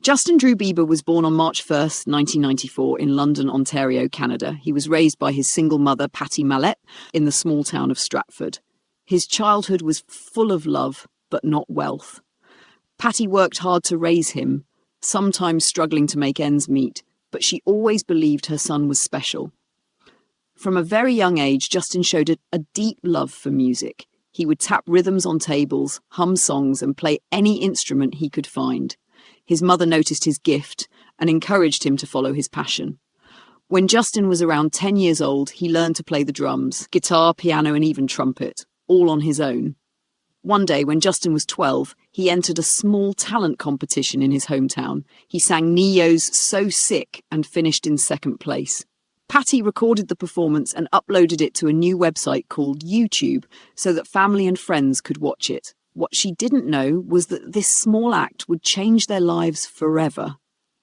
Justin Drew Bieber was born on March 1st, 1994 in London, Ontario, Canada. He was raised by his single mother, Patty Mallette, in the small town of Stratford. His childhood was full of love, but not wealth. Patty worked hard to raise him, sometimes struggling to make ends meet, but she always believed her son was special. From a very young age, Justin showed a deep love for music. He would tap rhythms on tables, hum songs, and play any instrument he could find. His mother noticed his gift and encouraged him to follow his passion. When Justin was around 10 years old, he learned to play the drums, guitar, piano, and even trumpet, all on his own. One day, when Justin was 12, he entered a small talent competition in his hometown. He sang Ne-Yo's So Sick and finished in second place. Patty recorded the performance and uploaded it to a new website called YouTube so that family and friends could watch it. What she didn't know was that this small act would change their lives forever.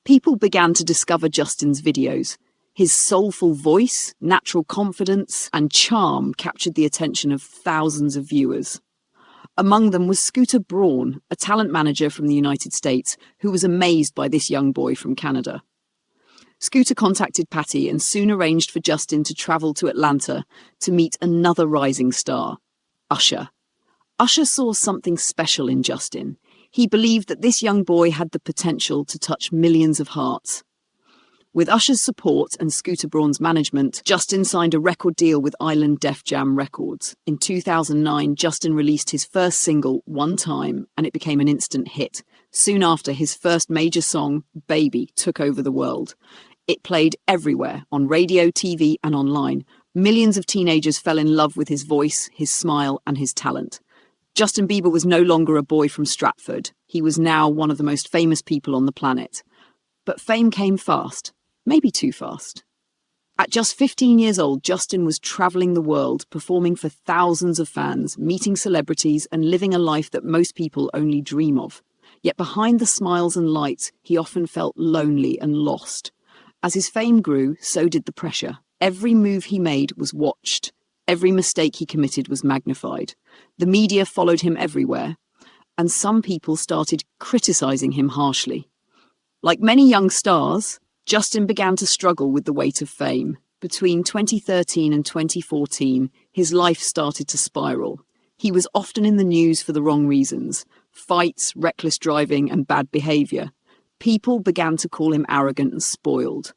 People began to discover Justin's videos. His soulful voice, natural confidence, and charm captured the attention of thousands of viewers. Among them was Scooter Braun, a talent manager from the United States, who was amazed by this young boy from Canada. Scooter contacted Patty and soon arranged for Justin to travel to Atlanta to meet another rising star, Usher. Usher saw something special in Justin. He believed that this young boy had the potential to touch millions of hearts. With Usher's support and Scooter Braun's management, Justin signed a record deal with Island Def Jam Records. In 2009, Justin released his first single, One Time, and it became an instant hit. Soon after, his first major song, Baby, took over the world. It played everywhere, on radio, TV, and online. Millions of teenagers fell in love with his voice, his smile, and his talent. Justin Bieber was no longer a boy from Stratford. He was now one of the most famous people on the planet. But fame came fast, maybe too fast. At just 15 years old, Justin was traveling the world, performing for thousands of fans, meeting celebrities, and living a life that most people only dream of. Yet behind the smiles and lights, he often felt lonely and lost. As his fame grew, so did the pressure. Every move he made was watched. Every mistake he committed was magnified. The media followed him everywhere, and some people started criticizing him harshly. Like many young stars, Justin began to struggle with the weight of fame. Between 2013 and 2014, his life started to spiral. He was often in the news for the wrong reasons: fights, reckless driving, and bad behavior. People began to call him arrogant and spoiled.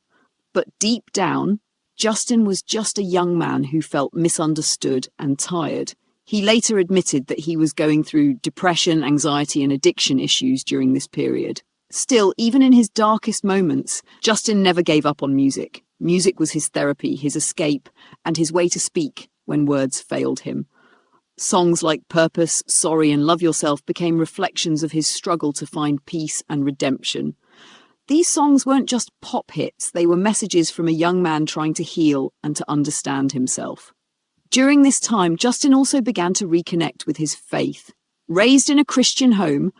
But deep down, Justin was just a young man who felt misunderstood and tired. He later admitted that he was going through depression, anxiety, and addiction issues during this period. Still, even in his darkest moments, Justin never gave up on music. Music was his therapy, his escape, and his way to speak when words failed him. Songs like Purpose, Sorry, and Love Yourself became reflections of his struggle to find peace and redemption. These songs weren't just pop hits, they were messages from a young man trying to heal and to understand himself. During this time, Justin also began to reconnect with his faith. Raised in a Christian home,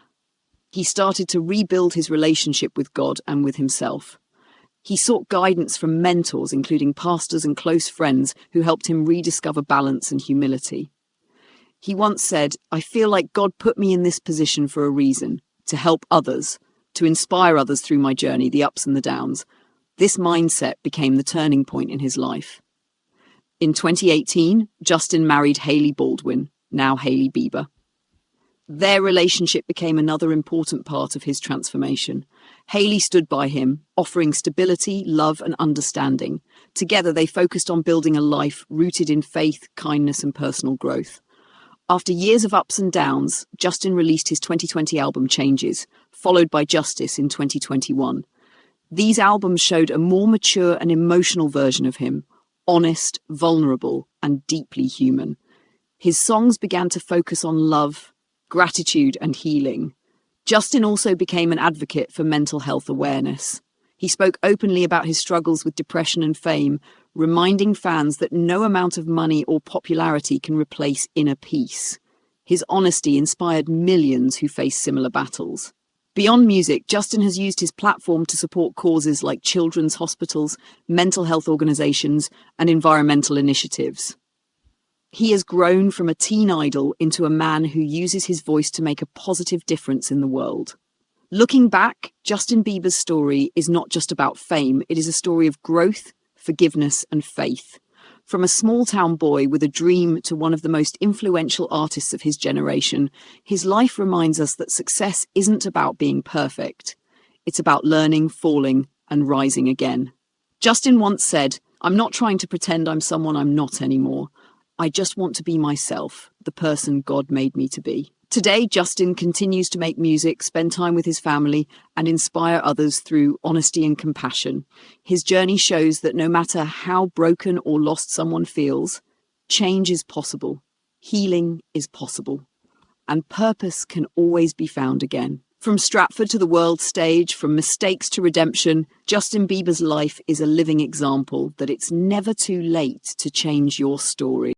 he started to rebuild his relationship with God and with himself. He sought guidance from mentors, including pastors and close friends, who helped him rediscover balance and humility. He once said, "I feel like God put me in this position for a reason, to help others, to inspire others through my journey, the ups and the downs." This mindset became the turning point in his life. In 2018, Justin married Hailey Baldwin, now Hailey Bieber. Their relationship became another important part of his transformation. Hailey stood by him, offering stability, love, and understanding. Together, they focused on building a life rooted in faith, kindness, and personal growth. After years of ups and downs, Justin released his 2020 album Changes, followed by Justice in 2021. These albums showed a more mature and emotional version of him, honest, vulnerable, and deeply human. His songs began to focus on love, gratitude, and healing. Justin also became an advocate for mental health awareness. He spoke openly about his struggles with depression and fame, reminding fans that no amount of money or popularity can replace inner peace. His honesty inspired millions who face similar battles. Beyond music, Justin has used his platform to support causes like children's hospitals, mental health organizations, and environmental initiatives. He has grown from a teen idol into a man who uses his voice to make a positive difference in the world. Looking back, Justin Bieber's story is not just about fame, it is a story of growth, forgiveness, and faith. From a small-town boy with a dream to one of the most influential artists of his generation, his life reminds us that success isn't about being perfect. It's about learning, falling, and rising again. Justin once said, "I'm not trying to pretend I'm someone I'm not anymore. I just want to be myself, the person God made me to be." Today, Justin continues to make music, spend time with his family, and inspire others through honesty and compassion. His journey shows that no matter how broken or lost someone feels, change is possible, healing is possible, and purpose can always be found again. From Stratford to the world stage, from mistakes to redemption, Justin Bieber's life is a living example that it's never too late to change your story.